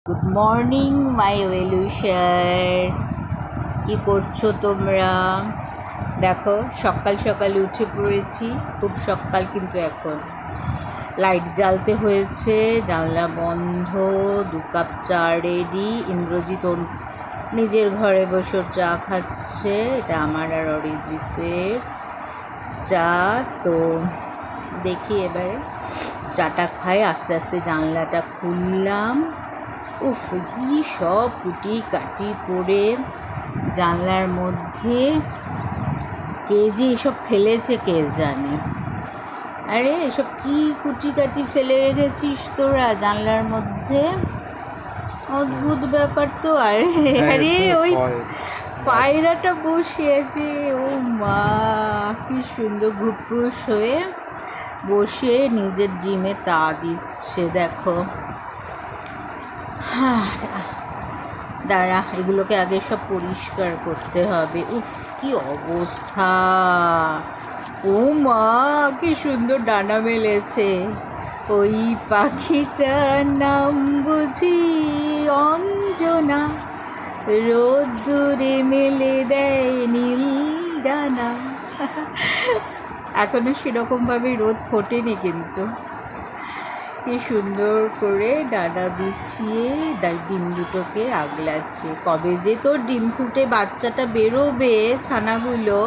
Good morning my ওয়েলুশার্স, কী করছো তোমরা? দেখো সকাল সকাল উঠে পড়েছি, খুব সকাল কিন্তু এখন লাইট জ্বালতে হয়েছে, জানলা বন্ধ, 2 কাপ চা রেডি। ইন্দ্রজিৎ ওর নিজের ঘরে বসে চা খাচ্ছে, এটা আমার আর অরিজিতের চা। তো দেখি এবারে চাটা খাই, আস্তে আস্তে জানলাটা খুললাম। উফ, কি সব কুটি কাটি পড়ে জানলার মধ্যে, কে যে এসব ফেলেছে কে জানে। আরে এসব কি কুটি কাটি ফেলে রেখেছিস তোরা জানলার মধ্যে? অদ্ভুত ব্যাপার তো। আরে ওই পায়রাটা বসে আছে, ও মা কি সুন্দর ঘুপুস হয়ে বসে নিজের ডিমে তা দিচ্ছে, দেখো। দাঁড়া, এগুলোকে আগে সব পরিষ্কার করতে হবে। উফ, কি অবস্থা! ও মা, কি সুন্দর ডানা মেলেছে। ওই পাখিটার নাম বুঝি অঞ্জনা, রোদ্দুরে মেলে দেয় নীল ডানা। এখনো সেরকমভাবে রোদ ফোটেনি, কিন্তু কি সুন্দর করে ডানা বিছিয়ে ডিম দুটোকে আগলাচ্ছে। কবে যে তোর ডিম ফুটে বাচ্চাটা বেরোবে, ছানাগুলো